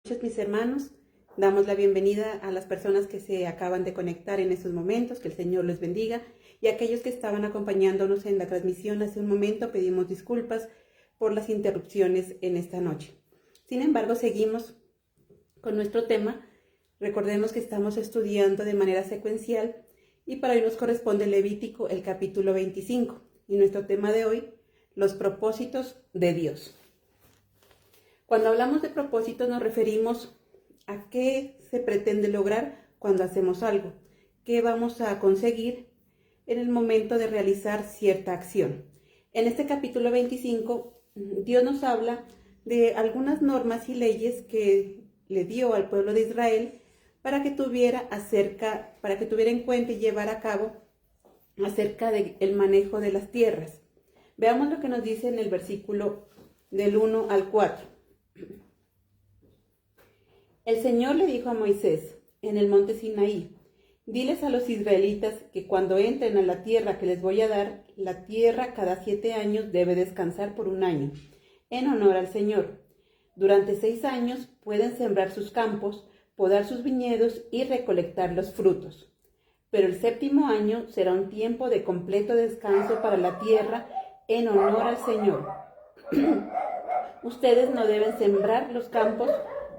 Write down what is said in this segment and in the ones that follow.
Muchos mis hermanos, damos la bienvenida a las personas que se acaban de conectar en estos momentos, que el Señor les bendiga, y a aquellos que estaban acompañándonos en la transmisión hace un momento, pedimos disculpas por las interrupciones en esta noche. Sin embargo, seguimos con nuestro tema. Recordemos que estamos estudiando de manera secuencial y para hoy nos corresponde Levítico, el capítulo 25, y nuestro tema de hoy, los propósitos de Dios. Cuando hablamos de propósitos nos referimos a qué se pretende lograr cuando hacemos algo, qué vamos a conseguir en el momento de realizar cierta acción. En este capítulo 25, Dios nos habla de algunas normas y leyes que le dio al pueblo de Israel para que tuviera en cuenta y llevar a cabo acerca del manejo de las tierras. Veamos lo que nos dice en el versículo del 1 al 4. El Señor le dijo a Moisés en el monte Sinaí: diles a los israelitas que cuando entren a la tierra que les voy a dar, la tierra cada 7 años debe descansar por un año, en honor al Señor. Durante 6 años pueden sembrar sus campos, podar sus viñedos y recolectar los frutos. Pero el 7º año será un tiempo de completo descanso para la tierra, en honor al Señor. Ustedes no deben sembrar los campos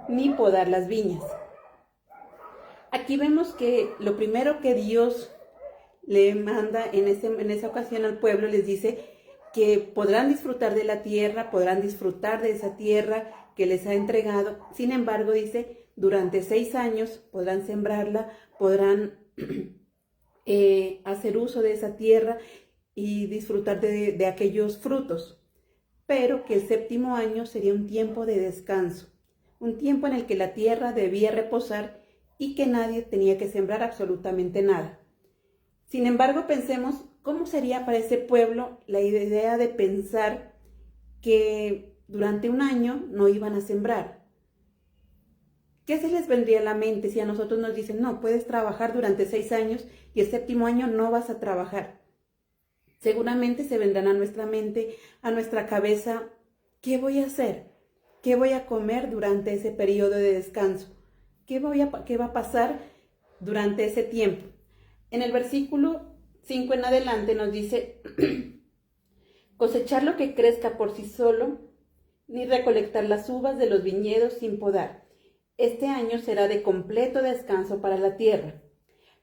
ni podar las viñas. Aquí vemos que lo primero que Dios le manda en esa ocasión al pueblo, les dice que podrán disfrutar de la tierra, podrán disfrutar de esa tierra que les ha entregado. Sin embargo, dice, durante 6 años podrán sembrarla, podrán hacer uso de esa tierra y disfrutar de aquellos frutos. Pero que el 7º año sería un tiempo de descanso, un tiempo en el que la tierra debía reposar y que nadie tenía que sembrar absolutamente nada. Sin embargo, pensemos cómo sería para ese pueblo la idea de pensar que durante un año no iban a sembrar. ¿Qué se les vendría a la mente si a nosotros nos dicen, no, puedes trabajar durante 6 años y el 7º año no vas a trabajar? Seguramente se vendrán a nuestra mente, a nuestra cabeza, ¿qué voy a hacer? ¿Qué voy a comer durante ese periodo de descanso? ¿Qué va a pasar durante ese tiempo? En el versículo 5 en adelante nos dice, cosechar lo que crezca por sí solo, ni recolectar las uvas de los viñedos sin podar. Este año será de completo descanso para la tierra.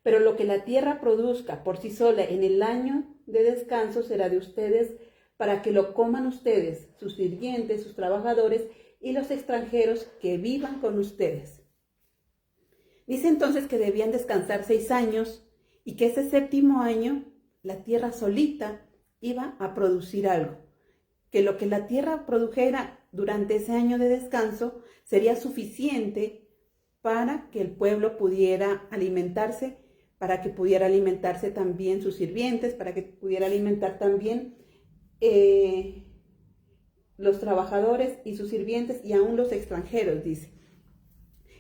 Pero lo que la tierra produzca por sí sola en el año de descanso será de ustedes, para que lo coman ustedes, sus sirvientes, sus trabajadores y los extranjeros que vivan con ustedes. Dice entonces que debían descansar 6 años y que ese 7º año la tierra solita iba a producir algo. Que lo que la tierra produjera durante ese año de descanso sería suficiente para que el pueblo pudiera alimentarse, para que pudiera alimentarse también sus sirvientes, para que pudiera alimentar también los trabajadores y sus sirvientes y aún los extranjeros, dice.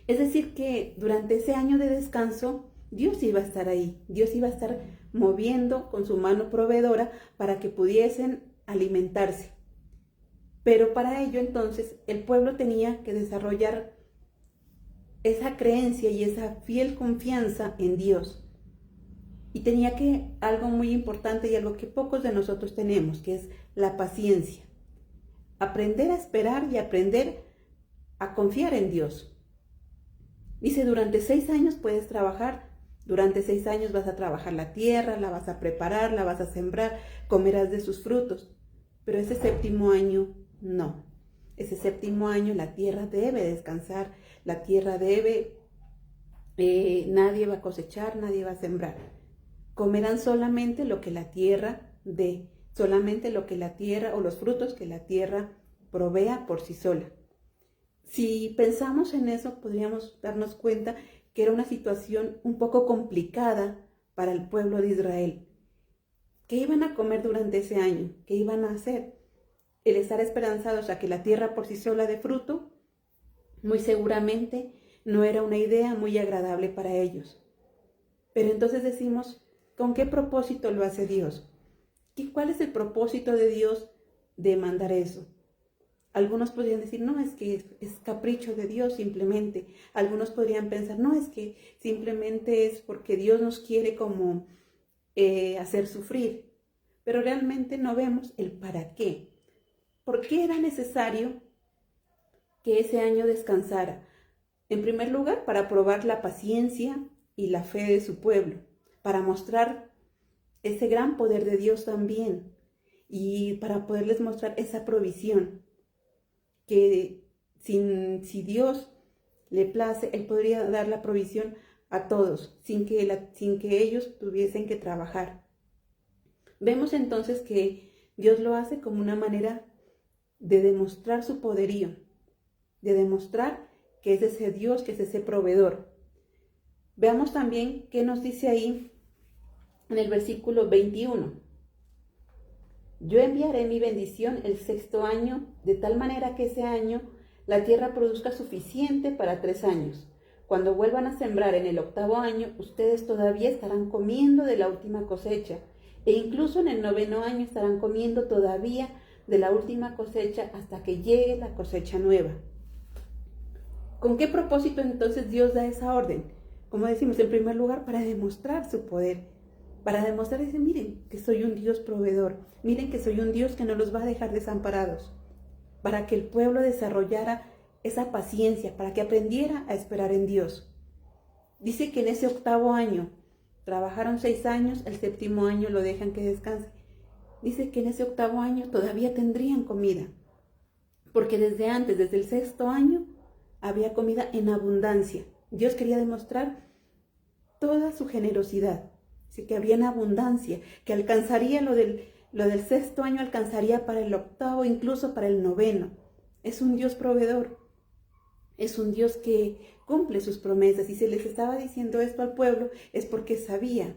Es decir, que durante ese año de descanso, Dios iba a estar ahí, Dios iba a estar moviendo con su mano proveedora para que pudiesen alimentarse. Pero para ello entonces el pueblo tenía que desarrollar esa creencia y esa fiel confianza en Dios. Y tenía que, algo muy importante y algo que pocos de nosotros tenemos, que es la paciencia. Aprender a esperar y aprender a confiar en Dios. Dice, durante 6 años puedes trabajar, durante 6 años vas a trabajar la tierra, la vas a preparar, la vas a sembrar, comerás de sus frutos. Pero ese 7º año, no. Ese 7º año la tierra debe descansar, la tierra nadie va a cosechar, nadie va a sembrar. Comerán solamente lo que la tierra dé, solamente lo que la tierra o los frutos que la tierra provea por sí sola. Si pensamos en eso, podríamos darnos cuenta que era una situación un poco complicada para el pueblo de Israel. ¿Qué iban a comer durante ese año? ¿Qué iban a hacer? El estar esperanzados a que la tierra por sí sola dé fruto, muy seguramente no era una idea muy agradable para ellos. Pero entonces decimos, ¿con qué propósito lo hace Dios? ¿Cuál es el propósito de Dios de mandar eso? Algunos podrían decir, no, es que es capricho de Dios simplemente. Algunos podrían pensar, no, es que simplemente es porque Dios nos quiere como hacer sufrir. Pero realmente no vemos el para qué. ¿Por qué era necesario que ese año descansara? En primer lugar, para probar la paciencia y la fe de su pueblo, para mostrar ese gran poder de Dios también y para poderles mostrar esa provisión que si Dios le place, Él podría dar la provisión a todos sin que ellos tuviesen que trabajar. Vemos entonces que Dios lo hace como una manera de demostrar su poderío, de demostrar que es ese Dios, que es ese proveedor. Veamos también qué nos dice ahí en el versículo 21. Yo enviaré mi bendición el 6º año, de tal manera que ese año la tierra produzca suficiente para 3 años. Cuando vuelvan a sembrar en el 8º año, ustedes todavía estarán comiendo de la última cosecha, e incluso en el 9º año estarán comiendo todavía de la última cosecha hasta que llegue la cosecha nueva. ¿Con qué propósito entonces Dios da esa orden? Como decimos, en primer lugar, para demostrar su poder, para demostrar, miren que soy un Dios proveedor, miren que soy un Dios que no los va a dejar desamparados, para que el pueblo desarrollara esa paciencia, para que aprendiera a esperar en Dios. Dice que en ese 8º año, trabajaron 6 años, el 7º año lo dejan que descanse. Dice que en ese 8º año todavía tendrían comida, porque desde antes, desde el 6º año, había comida en abundancia. Dios quería demostrar toda su generosidad. Así que había en abundancia, que alcanzaría lo del 6º año, alcanzaría para el 8º, incluso para el 9º. Es un Dios proveedor. Es un Dios que cumple sus promesas. Y si les estaba diciendo esto al pueblo, es porque sabía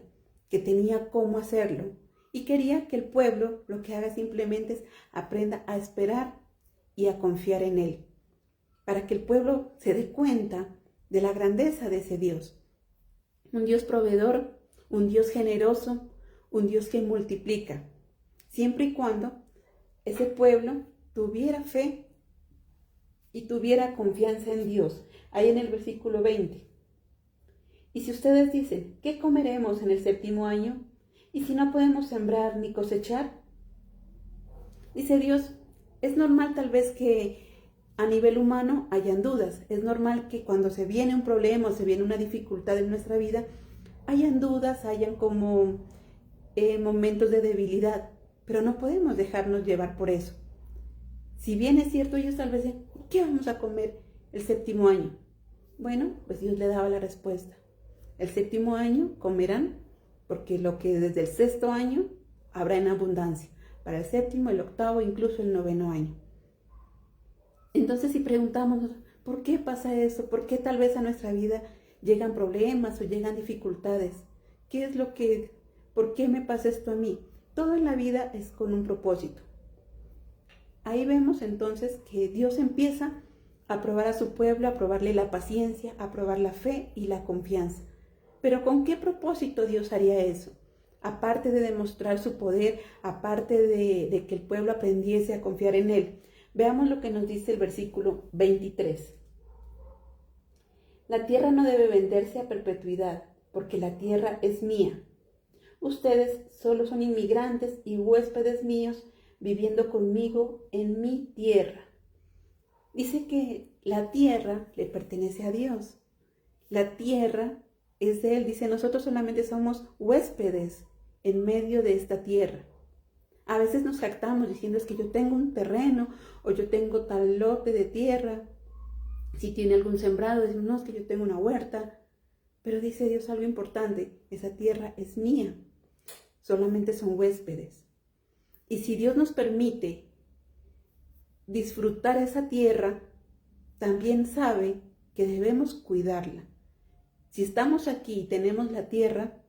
que tenía cómo hacerlo. Y quería que el pueblo lo que haga simplemente es aprenda a esperar y a confiar en Él, para que el pueblo se dé cuenta de la grandeza de ese Dios. Un Dios proveedor, un Dios generoso, un Dios que multiplica, siempre y cuando ese pueblo tuviera fe y tuviera confianza en Dios. Ahí en el versículo 20. Y si ustedes dicen, ¿qué comeremos en el 7º año? ¿Y si no podemos sembrar ni cosechar? Dice Dios, es normal tal vez que a nivel humano hayan dudas. Es normal que cuando se viene un problema o se viene una dificultad en nuestra vida, hayan dudas, hayan como momentos de debilidad. Pero no podemos dejarnos llevar por eso. Si bien es cierto, ellos tal vez dicen, ¿qué vamos a comer el 7º año? Bueno, pues Dios le daba la respuesta. El 7º año comerán, porque lo que desde el 6º año habrá en abundancia. Para el 7º, el 8º, incluso el 9º año. Entonces, si preguntamos, ¿por qué pasa eso? ¿Por qué tal vez a nuestra vida llegan problemas o llegan dificultades? ¿Por qué me pasa esto a mí? Todo en la vida es con un propósito. Ahí vemos entonces que Dios empieza a probar a su pueblo, a probarle la paciencia, a probar la fe y la confianza. Pero ¿con qué propósito Dios haría eso? Aparte de demostrar su poder, aparte de que el pueblo aprendiese a confiar en Él. Veamos lo que nos dice el versículo 23. La tierra no debe venderse a perpetuidad, porque la tierra es mía. Ustedes solo son inmigrantes y huéspedes míos viviendo conmigo en mi tierra. Dice que la tierra le pertenece a Dios. La tierra es de Él. Dice, nosotros solamente somos huéspedes en medio de esta tierra. A veces nos jactamos diciendo, es que yo tengo un terreno o yo tengo tal lote de tierra. Si tiene algún sembrado, decimos, no, es que yo tengo una huerta. Pero dice Dios algo importante, esa tierra es mía. Solamente son huéspedes. Y si Dios nos permite disfrutar esa tierra, también sabe que debemos cuidarla. Si estamos aquí y tenemos la tierra,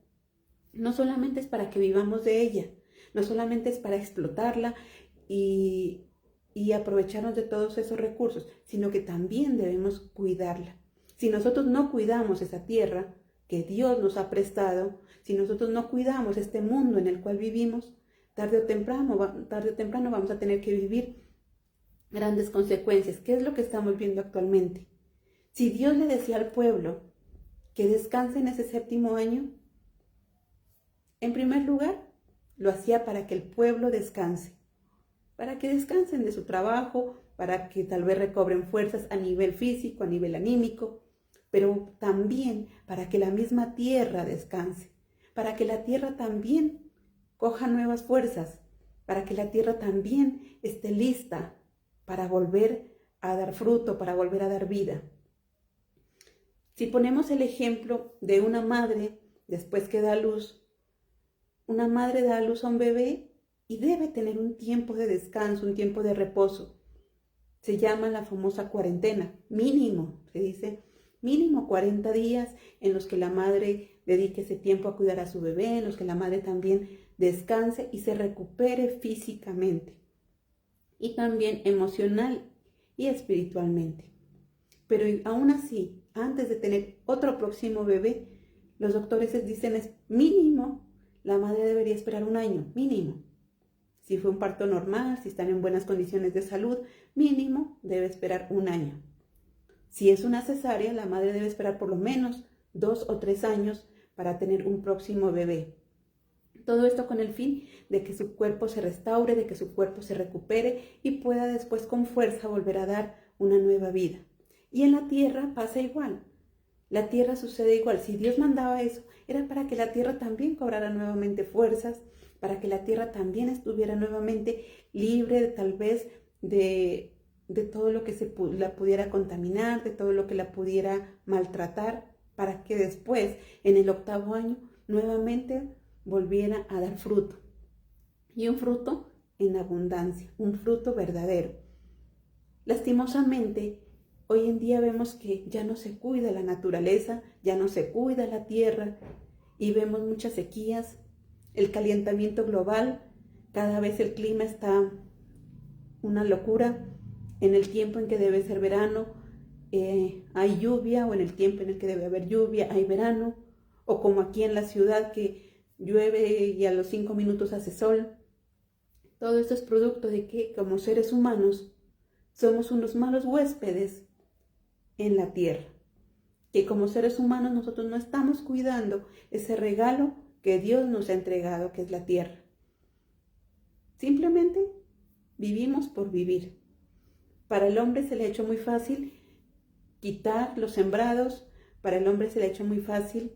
no solamente es para que vivamos de ella, no solamente es para explotarla y aprovecharnos de todos esos recursos, sino que también debemos cuidarla. Si nosotros no cuidamos esa tierra que Dios nos ha prestado, si nosotros no cuidamos este mundo en el cual vivimos, tarde o temprano vamos a tener que vivir grandes consecuencias. ¿Qué es lo que estamos viendo actualmente? Si Dios le decía al pueblo que descanse en ese séptimo año, en primer lugar, lo hacía para que el pueblo descanse, para que descansen de su trabajo, para que tal vez recobren fuerzas a nivel físico, a nivel anímico, pero también para que la misma tierra descanse, para que la tierra también coja nuevas fuerzas, para que la tierra también esté lista para volver a dar fruto, para volver a dar vida. Si ponemos el ejemplo de una madre después que da a luz, una madre da a luz a un bebé y debe tener un tiempo de descanso, un tiempo de reposo. Se llama la famosa cuarentena, mínimo, se dice, mínimo 40 días en los que la madre dedique ese tiempo a cuidar a su bebé, en los que la madre también descanse y se recupere físicamente y también emocional y espiritualmente. Pero aún así, antes de tener otro próximo bebé, los doctores dicen es mínimo, la madre debería esperar un año, mínimo. Si fue un parto normal, si están en buenas condiciones de salud, mínimo debe esperar un año. Si es una cesárea, la madre debe esperar por lo menos 2 o 3 años para tener un próximo bebé. Todo esto con el fin de que su cuerpo se restaure, de que su cuerpo se recupere y pueda después con fuerza volver a dar una nueva vida. Y en la tierra pasa igual. La tierra sucede igual. Si Dios mandaba eso, era para que la tierra también cobrara nuevamente fuerzas, para que la tierra también estuviera nuevamente libre tal vez de todo lo que la pudiera contaminar, de todo lo que la pudiera maltratar, para que después, en el 8º año, nuevamente volviera a dar fruto. Y un fruto en abundancia, un fruto verdadero. Lastimosamente, hoy en día vemos que ya no se cuida la naturaleza, ya no se cuida la tierra y vemos muchas sequías, el calentamiento global, cada vez el clima está una locura. En el tiempo en que debe ser verano hay lluvia, o en el tiempo en el que debe haber lluvia hay verano, o como aquí en la ciudad que llueve y a los 5 minutos hace sol. Todo esto es producto de que como seres humanos somos unos malos huéspedes en la tierra, que como seres humanos nosotros no estamos cuidando ese regalo que Dios nos ha entregado, que es la tierra. Simplemente vivimos por vivir. Para el hombre se le ha hecho muy fácil quitar los sembrados, para el hombre se le ha hecho muy fácil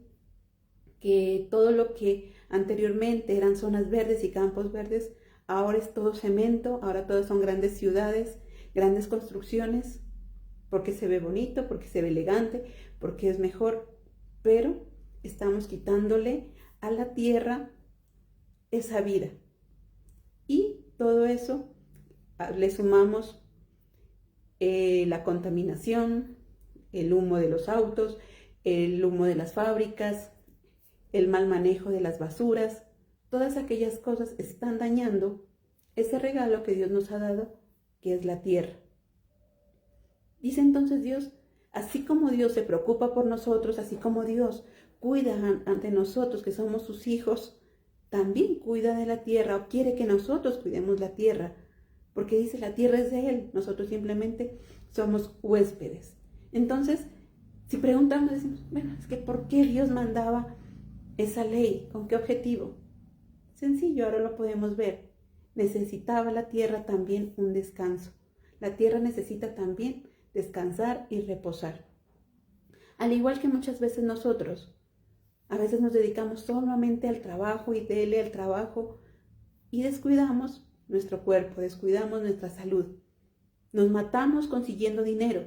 que todo lo que anteriormente eran zonas verdes y campos verdes, ahora es todo cemento, ahora todos son grandes ciudades, grandes construcciones, porque se ve bonito, porque se ve elegante, porque es mejor, pero estamos quitándole a la tierra esa vida. Y todo eso le sumamos la contaminación, el humo de los autos, el humo de las fábricas, el mal manejo de las basuras. Todas aquellas cosas están dañando ese regalo que Dios nos ha dado, que es la tierra. Dice entonces Dios, así como Dios se preocupa por nosotros, así como Dios cuida ante nosotros que somos sus hijos, también cuida de la tierra, o quiere que nosotros cuidemos la tierra, porque dice la tierra es de Él, nosotros simplemente somos huéspedes. Entonces, si preguntamos, decimos, bueno, es que ¿por qué Dios mandaba esa ley? ¿Con qué objetivo? Sencillo, ahora lo podemos ver. Necesitaba la tierra también un descanso. La tierra necesita también descansar y reposar. Al igual que muchas veces nosotros, a veces nos dedicamos solamente al trabajo y dele al trabajo y descuidamos nuestro cuerpo, descuidamos nuestra salud. Nos matamos consiguiendo dinero,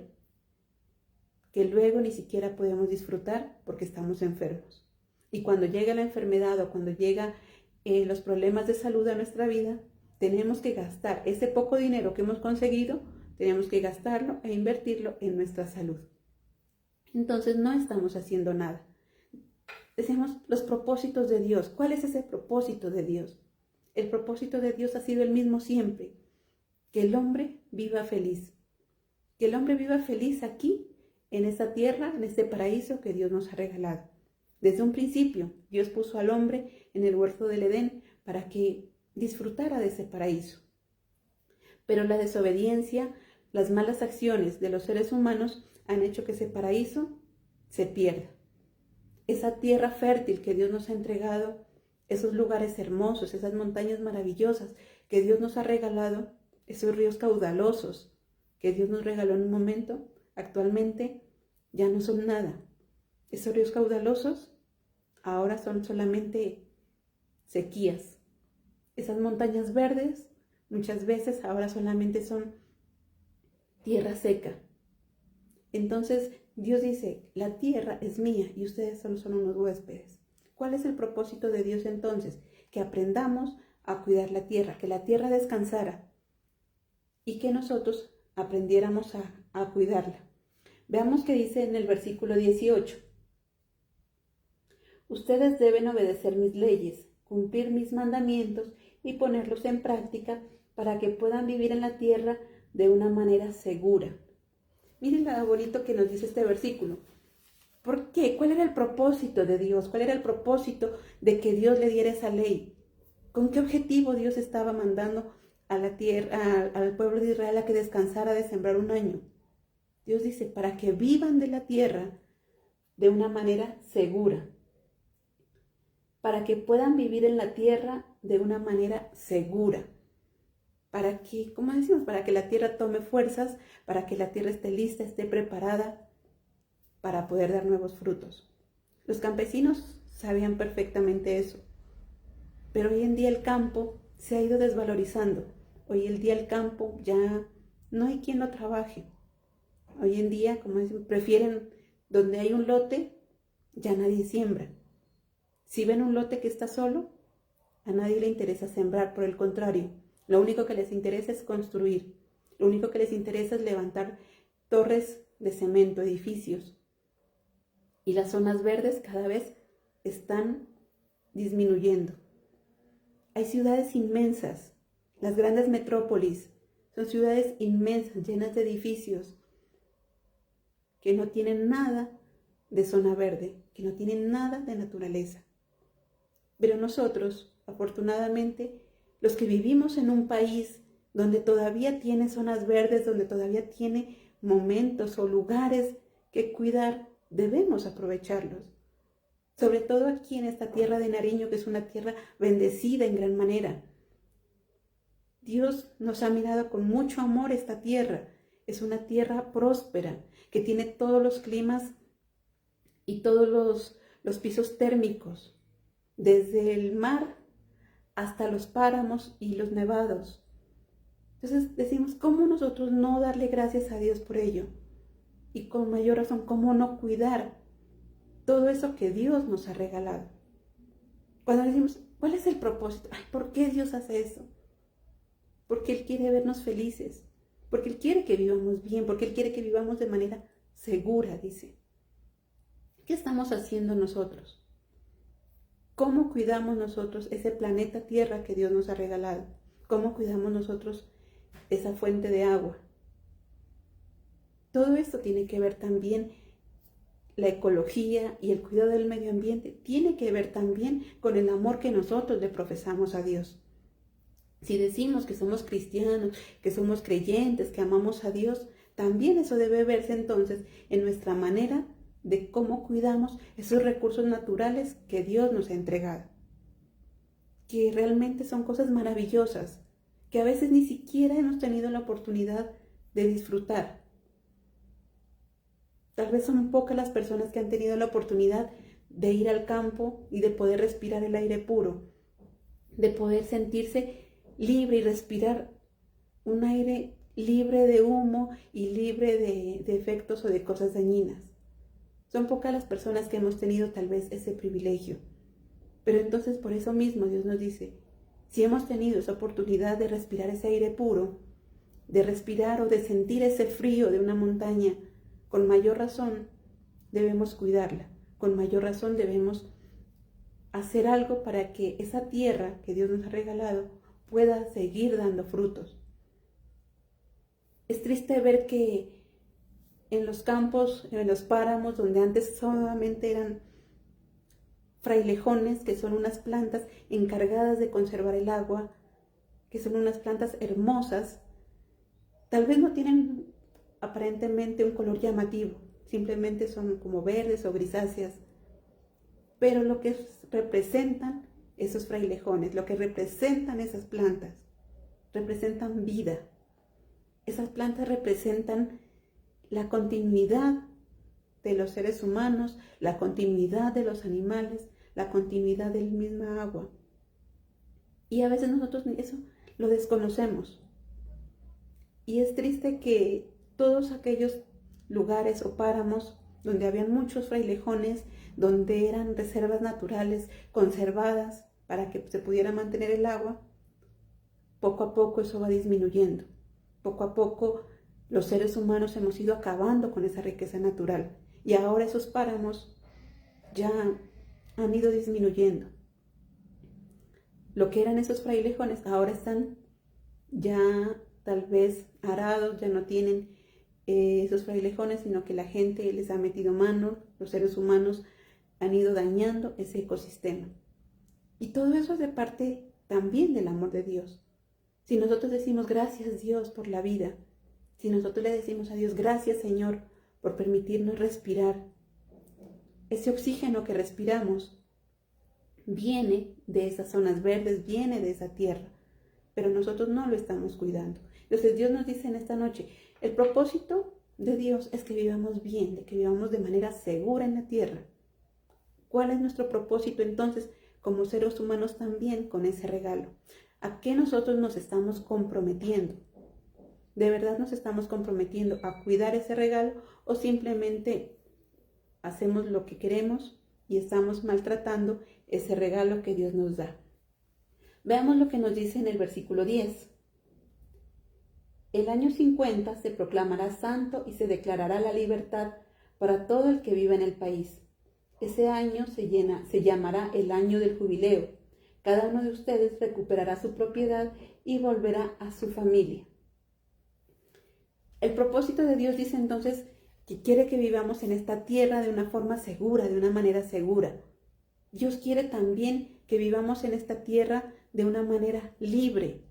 que luego ni siquiera podemos disfrutar porque estamos enfermos. Y cuando llega la enfermedad o cuando llegan los problemas de salud a nuestra vida, tenemos que gastar ese poco dinero que hemos conseguido, tenemos que gastarlo e invertirlo en nuestra salud. Entonces no estamos haciendo nada. Decimos los propósitos de Dios. ¿Cuál es ese propósito de Dios? El propósito de Dios ha sido el mismo siempre. Que el hombre viva feliz. Que el hombre viva feliz aquí, en esta tierra, en este paraíso que Dios nos ha regalado. Desde un principio, Dios puso al hombre en el huerto del Edén para que disfrutara de ese paraíso. Pero la desobediencia, las malas acciones de los seres humanos han hecho que ese paraíso se pierda. Esa tierra fértil que Dios nos ha entregado, esos lugares hermosos, esas montañas maravillosas que Dios nos ha regalado, esos ríos caudalosos que Dios nos regaló en un momento, actualmente ya no son nada. Esos ríos caudalosos ahora son solamente sequías. Esas montañas verdes muchas veces ahora solamente son tierra seca. Entonces Dios dice, la tierra es mía y ustedes solo son unos huéspedes. ¿Cuál es el propósito de Dios entonces? Que aprendamos a cuidar la tierra, que la tierra descansara y que nosotros aprendiéramos a cuidarla. Veamos qué dice en el versículo 18. Ustedes deben obedecer mis leyes, cumplir mis mandamientos y ponerlos en práctica para que puedan vivir en la tierra de una manera segura. Miren lo bonito que nos dice este versículo. ¿Por qué? ¿Cuál era el propósito de Dios? ¿Cuál era el propósito de que Dios le diera esa ley? ¿Con qué objetivo Dios estaba mandando a la tierra, al pueblo de Israel a que descansara de sembrar un año? Dios dice, para que vivan de la tierra de una manera segura. Para que puedan vivir en la tierra de una manera segura. Para que, como decimos, para que la tierra tome fuerzas, para que la tierra esté lista, esté preparada para poder dar nuevos frutos. Los campesinos sabían perfectamente eso. Pero hoy en día el campo se ha ido desvalorizando. Hoy en día el campo ya no hay quien lo trabaje. Hoy en día, como dicen, prefieren donde hay un lote, ya nadie siembra. Si ven un lote que está solo, a nadie le interesa sembrar, por el contrario, lo único que les interesa es construir. Lo único que les interesa es levantar torres de cemento, edificios. Y las zonas verdes cada vez están disminuyendo. Hay ciudades inmensas, las grandes metrópolis, son ciudades inmensas, llenas de edificios, que no tienen nada de zona verde, que no tienen nada de naturaleza. Pero nosotros, afortunadamente, los que vivimos en un país donde todavía tiene zonas verdes, donde todavía tiene momentos o lugares que cuidar, debemos aprovecharlos. Sobre todo aquí en esta tierra de Nariño, que es una tierra bendecida en gran manera. Dios nos ha mirado con mucho amor esta tierra. Es una tierra próspera, que tiene todos los climas y todos los pisos térmicos, desde el mar hasta los páramos y los nevados. Entonces decimos, ¿cómo nosotros no darle gracias a Dios por ello? Y con mayor razón, ¿cómo no cuidar todo eso que Dios nos ha regalado? Cuando decimos, ¿cuál es el propósito? Ay, ¿por qué Dios hace eso? Porque Él quiere vernos felices, porque Él quiere que vivamos bien, porque Él quiere que vivamos de manera segura, dice. ¿Qué estamos haciendo nosotros? ¿Cómo cuidamos nosotros ese planeta Tierra que Dios nos ha regalado? ¿Cómo cuidamos nosotros esa fuente de agua? Todo esto tiene que ver también, la ecología y el cuidado del medio ambiente, tiene que ver también con el amor que nosotros le profesamos a Dios. Si decimos que somos cristianos, que somos creyentes, que amamos a Dios, también eso debe verse entonces en nuestra manera de cómo cuidamos esos recursos naturales que Dios nos ha entregado. Que realmente son cosas maravillosas, que a veces ni siquiera hemos tenido la oportunidad de disfrutar. Tal vez son pocas las personas que han tenido la oportunidad de ir al campo y de poder respirar el aire puro, de poder sentirse libre y respirar un aire libre de humo y libre de efectos o de cosas dañinas. Son pocas las personas que hemos tenido tal vez ese privilegio. Pero entonces por eso mismo Dios nos dice, si hemos tenido esa oportunidad de respirar ese aire puro, de respirar o de sentir ese frío de una montaña, con mayor razón debemos cuidarla, con mayor razón debemos hacer algo para que esa tierra que Dios nos ha regalado pueda seguir dando frutos. Es triste ver que en los campos, en los páramos, donde antes solamente eran frailejones, que son unas plantas encargadas de conservar el agua, que son unas plantas hermosas, Tal vez no tienen aparentemente un color llamativo, simplemente son como verdes o grisáceas, pero lo que representan esos frailejones, lo que representan esas plantas, representan vida. Esas plantas representan la continuidad de los seres humanos, la continuidad de los animales, la continuidad del misma agua. Y a veces nosotros eso lo desconocemos. Y es triste que todos aquellos lugares o páramos donde habían muchos frailejones, donde eran reservas naturales conservadas para que se pudiera mantener el agua, poco a poco eso va disminuyendo. Poco a poco los seres humanos hemos ido acabando con esa riqueza natural y ahora esos páramos ya han ido disminuyendo. Lo que eran esos frailejones ahora están ya tal vez arados, ya no tienen esos frailejones, sino que la gente les ha metido mano, los seres humanos han ido dañando ese ecosistema. Y todo eso es de parte también del amor de Dios. Si nosotros decimos gracias Dios por la vida, si nosotros le decimos a Dios gracias Señor por permitirnos respirar, ese oxígeno que respiramos viene de esas zonas verdes, viene de esa tierra, pero nosotros no lo estamos cuidando. Entonces Dios nos dice en esta noche, el propósito de Dios es que vivamos bien, de que vivamos de manera segura en la tierra. ¿Cuál es nuestro propósito entonces como seres humanos también con ese regalo? ¿A qué nosotros nos estamos comprometiendo? ¿De verdad nos estamos comprometiendo a cuidar ese regalo o simplemente hacemos lo que queremos y estamos maltratando ese regalo que Dios nos da? Veamos lo que nos dice en el versículo 10. El año 50 se proclamará santo y se declarará la libertad para todo el que viva en el país. Ese año se llamará el año del jubileo. Cada uno de ustedes recuperará su propiedad y volverá a su familia. El propósito de Dios dice entonces que quiere que vivamos en esta tierra de una forma segura, de una manera segura. Dios quiere también que vivamos en esta tierra de una manera libre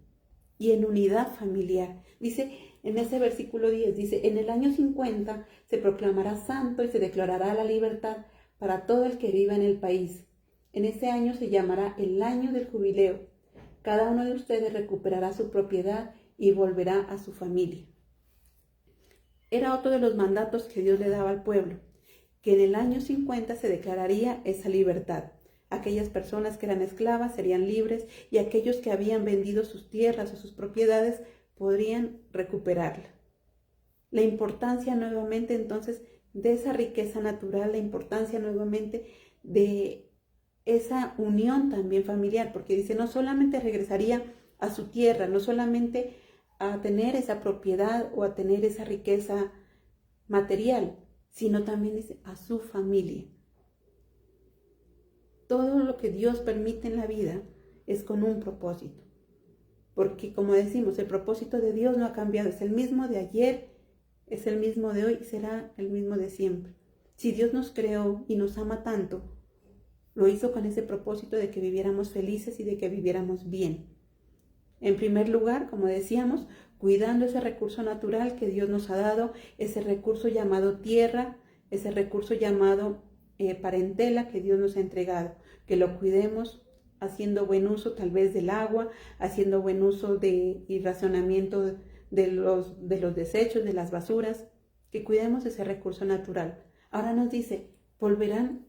y en unidad familiar. Dice en ese versículo 10, dice, en el año 50 se proclamará santo y se declarará la libertad para todo el que viva en el país. En ese año se llamará el año del jubileo. Cada uno de ustedes recuperará su propiedad y volverá a su familia. Era otro de los mandatos que Dios le daba al pueblo, que en el año 50 se declararía esa libertad. Aquellas personas que eran esclavas serían libres y aquellos que habían vendido sus tierras o sus propiedades podrían recuperarla. La importancia nuevamente entonces de esa riqueza natural, la importancia nuevamente de esa unión también familiar, porque dice no solamente regresaría a su tierra, no solamente a tener esa propiedad o a tener esa riqueza material, sino también dice a su familia. Todo lo que Dios permite en la vida es con un propósito, porque como decimos, el propósito de Dios no ha cambiado, es el mismo de ayer, es el mismo de hoy y será el mismo de siempre. Si Dios nos creó y nos ama tanto, lo hizo con ese propósito de que viviéramos felices y de que viviéramos bien. En primer lugar, como decíamos, cuidando ese recurso natural que Dios nos ha dado, ese recurso llamado tierra, ese recurso llamado parentela que Dios nos ha entregado, que lo cuidemos haciendo buen uso tal vez del agua, haciendo buen uso y racionamiento de los desechos, de las basuras, que cuidemos ese recurso natural. Ahora nos dice, volverán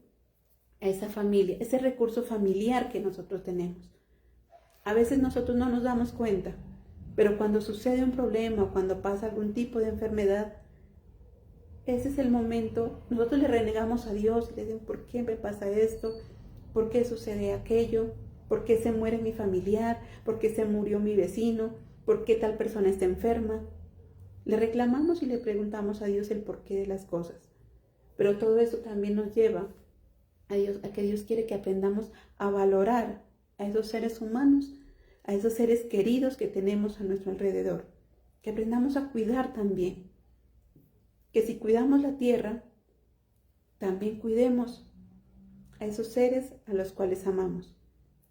a esa familia, ese recurso familiar que nosotros tenemos. A veces nosotros no nos damos cuenta, pero cuando sucede un problema o cuando pasa algún tipo de enfermedad, ese es el momento, nosotros le renegamos a Dios y le decimos, ¿por qué me pasa esto? ¿Por qué sucede aquello? ¿Por qué se muere mi familiar? ¿Por qué se murió mi vecino? ¿Por qué tal persona está enferma? Le reclamamos y le preguntamos a Dios el porqué de las cosas. Pero todo eso también nos lleva a que Dios quiere que aprendamos a valorar a esos seres humanos, a esos seres queridos que tenemos a nuestro alrededor. Que aprendamos a cuidar también. Que si cuidamos la tierra, también cuidemos a esos seres a los cuales amamos.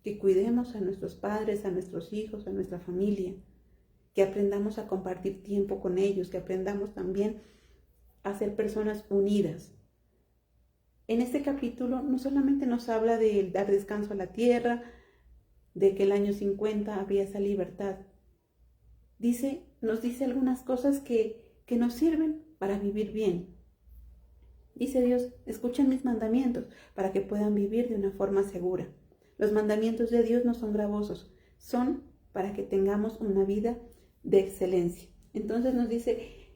Que cuidemos a nuestros padres, a nuestros hijos, a nuestra familia. que aprendamos a compartir tiempo con ellos, que aprendamos también a ser personas unidas. En este capítulo no solamente nos habla de dar descanso a la tierra, de que el año 50 había esa libertad. Nos dice algunas cosas que nos sirven para vivir bien. Dice Dios, escuchen mis mandamientos para que puedan vivir de una forma segura. Los mandamientos de Dios no son gravosos, son para que tengamos una vida de excelencia. Entonces nos dice,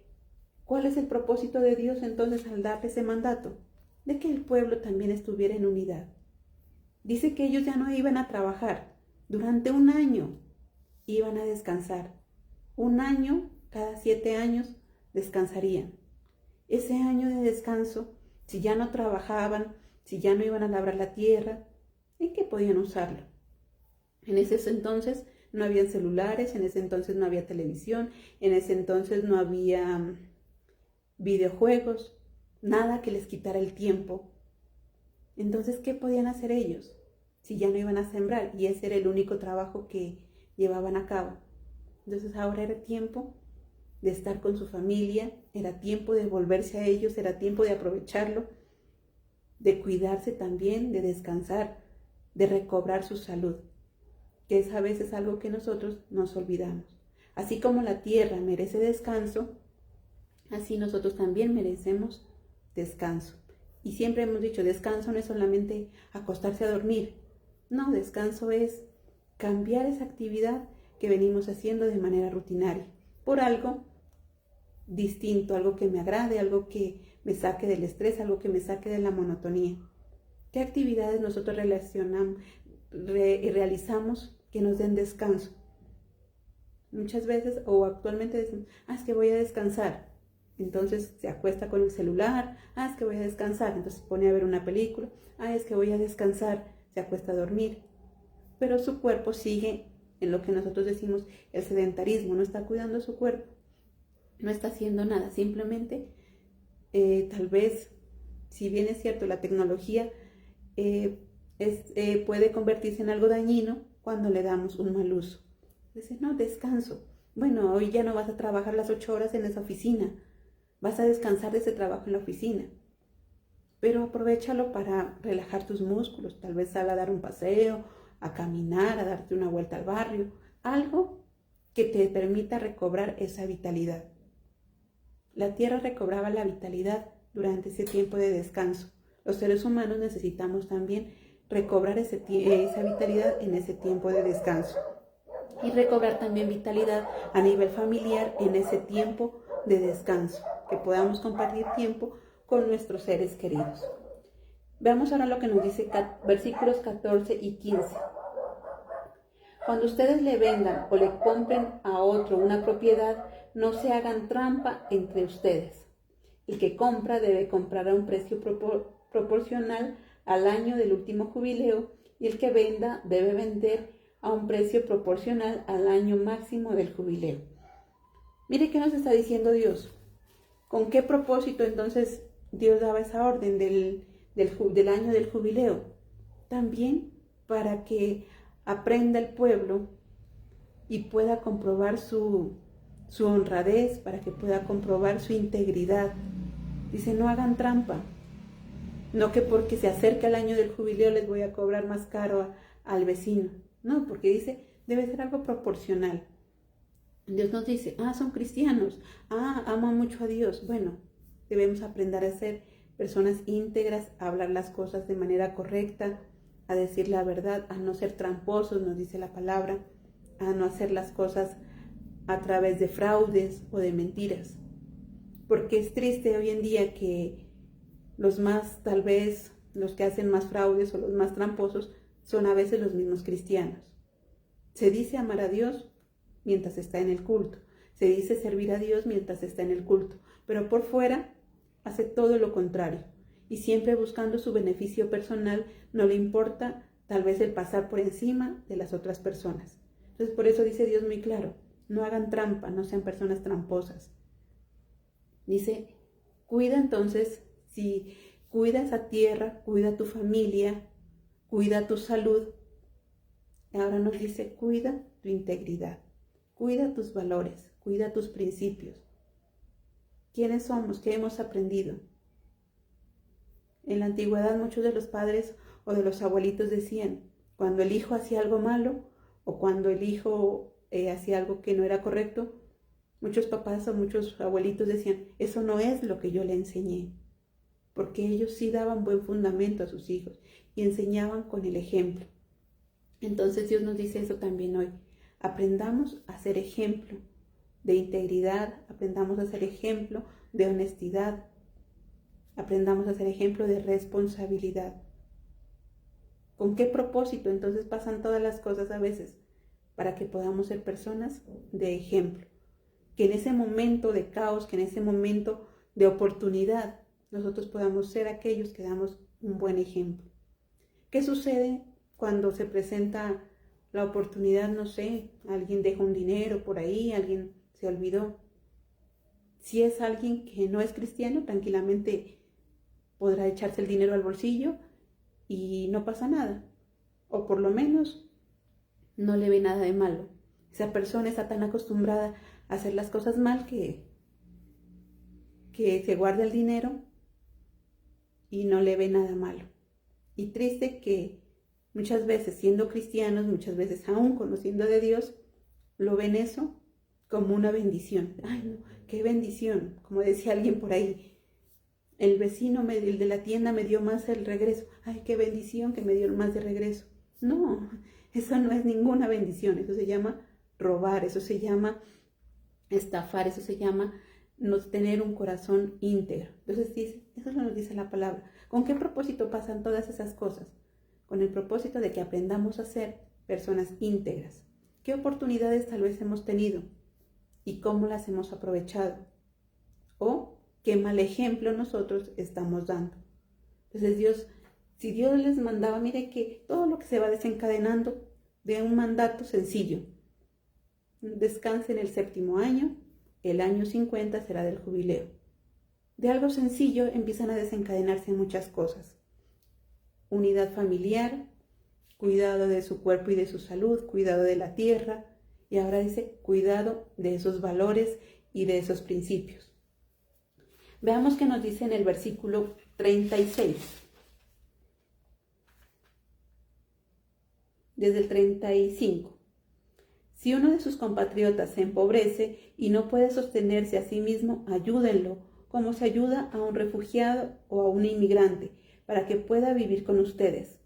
¿cuál es el propósito de Dios entonces al darle ese mandato? De que el pueblo también estuviera en unidad. Dice que ellos ya no iban a trabajar. Durante un año iban a descansar. Un año, cada 7 años, descansarían. Ese año de descanso, si ya no trabajaban, si ya no iban a labrar la tierra, ¿en qué podían usarlo? En ese entonces no había celulares, en ese entonces no había televisión, en ese entonces no había videojuegos, nada que les quitara el tiempo. Entonces, ¿qué podían hacer ellos si ya no iban a sembrar? Y ese era el único trabajo que llevaban a cabo. Entonces ahora era tiempo de estar con su familia, era tiempo de volverse a ellos, era tiempo de aprovecharlo, de cuidarse también, de descansar, de recobrar su salud, que es a veces algo que nosotros nos olvidamos. Así como la tierra merece descanso, así nosotros también merecemos descanso. Y siempre hemos dicho, descanso no es solamente acostarse a dormir. No, descanso es cambiar esa actividad que venimos haciendo de manera rutinaria por algo distinto, algo que me agrade, algo que me saque del estrés, algo que me saque de la monotonía. ¿Qué actividades nosotros realizamos que nos den descanso? Muchas veces o actualmente decimos, es que voy a descansar. Entonces se acuesta con el celular, es que voy a descansar. Entonces se pone a ver una película, es que voy a descansar, se acuesta a dormir. Pero su cuerpo sigue en lo que nosotros decimos el sedentarismo, no está cuidando su cuerpo, no está haciendo nada, simplemente tal vez, si bien es cierto, la tecnología puede convertirse en algo dañino cuando le damos un mal uso. Dice, no, descanso. Bueno, hoy ya no vas a trabajar las 8 horas en esa oficina, vas a descansar de ese trabajo en la oficina, pero aprovéchalo para relajar tus músculos, tal vez sal a dar un paseo, a caminar, a darte una vuelta al barrio, algo que te permita recobrar esa vitalidad. La tierra recobraba la vitalidad durante ese tiempo de descanso. Los seres humanos necesitamos también recobrar esa vitalidad en ese tiempo de descanso y recobrar también vitalidad a nivel familiar en ese tiempo de descanso, que podamos compartir tiempo con nuestros seres queridos. Veamos ahora lo que nos dice versículos 14 y 15. Cuando ustedes le vendan o le compren a otro una propiedad, no se hagan trampa entre ustedes. El que compra debe comprar a un precio proporcional al año del último jubileo y el que venda debe vender a un precio proporcional al año máximo del jubileo. Mire qué nos está diciendo Dios. ¿Con qué propósito entonces Dios daba esa orden del año del jubileo? También para que aprenda el pueblo y pueda comprobar su honradez, para que pueda comprobar su integridad. Dice, no hagan trampa. No que porque se acerca el año del jubileo les voy a cobrar más caro al vecino. No, porque dice, debe ser algo proporcional. Dios nos dice, son cristianos, aman mucho a Dios. Bueno, debemos aprender a ser personas íntegras, a hablar las cosas de manera correcta, a decir la verdad, a no ser tramposos, nos dice la palabra, a no hacer las cosas a través de fraudes o de mentiras. Porque es triste hoy en día que tal vez los que hacen más fraudes o los más tramposos son a veces los mismos cristianos. Se dice amar a Dios mientras está en el culto, se dice servir a Dios mientras está en el culto, pero por fuera hace todo lo contrario y siempre buscando su beneficio personal, no le importa tal vez el pasar por encima de las otras personas. Entonces por eso dice Dios muy claro, no hagan trampa, no sean personas tramposas. Dice, cuida entonces, si cuida esa tierra, cuida tu familia, cuida tu salud. Ahora nos dice, cuida tu integridad. Cuida tus valores, cuida tus principios. ¿Quiénes somos? ¿Qué hemos aprendido? En la antigüedad muchos de los padres o de los abuelitos decían, cuando el hijo hacía algo malo o cuando el hijo hacía algo que no era correcto, muchos papás o muchos abuelitos decían, eso no es lo que yo le enseñé, porque ellos sí daban buen fundamento a sus hijos y enseñaban con el ejemplo. Entonces Dios nos dice eso también hoy. Aprendamos a ser ejemplo de integridad, aprendamos a ser ejemplo de honestidad, aprendamos a ser ejemplo de responsabilidad. ¿Con qué propósito entonces pasan todas las cosas a veces? Para que podamos ser personas de ejemplo. Que en ese momento de caos, que en ese momento de oportunidad, nosotros podamos ser aquellos que damos un buen ejemplo. ¿Qué sucede cuando se presenta la oportunidad? No sé, alguien deja un dinero por ahí, alguien se olvidó. Si es alguien que no es cristiano, tranquilamente podrá echarse el dinero al bolsillo y no pasa nada. O por lo menos no le ve nada de malo. Esa persona está tan acostumbrada a hacer las cosas mal que se guarda el dinero y no le ve nada malo. Y triste que muchas veces siendo cristianos, muchas veces aún conociendo de Dios, lo ven eso como una bendición. Ay, no, qué bendición. Como decía alguien por ahí, el vecino, el de la tienda me dio más el regreso. Ay, qué bendición que me dio más de regreso. No, eso no es ninguna bendición. Eso se llama robar, eso se llama estafar, eso se llama no tener un corazón íntegro. Entonces dice, eso nos dice la palabra. ¿Con qué propósito pasan todas esas cosas? Con el propósito de que aprendamos a ser personas íntegras. ¿Qué oportunidades tal vez hemos tenido? ¿Y cómo las hemos aprovechado? ¿O qué mal ejemplo nosotros estamos dando? Entonces si Dios les mandaba, mire que todo lo que se va desencadenando de un mandato sencillo. Descanse en el 7º año, el año 50 será del jubileo. De algo sencillo empiezan a desencadenarse muchas cosas. Unidad familiar, cuidado de su cuerpo y de su salud, cuidado de la tierra, y ahora dice cuidado de esos valores y de esos principios. Veamos qué nos dice en el versículo 36. Desde el 35. Si uno de sus compatriotas se empobrece y no puede sostenerse a sí mismo, ayúdenlo, como se ayuda a un refugiado o a un inmigrante, para que pueda vivir con ustedes.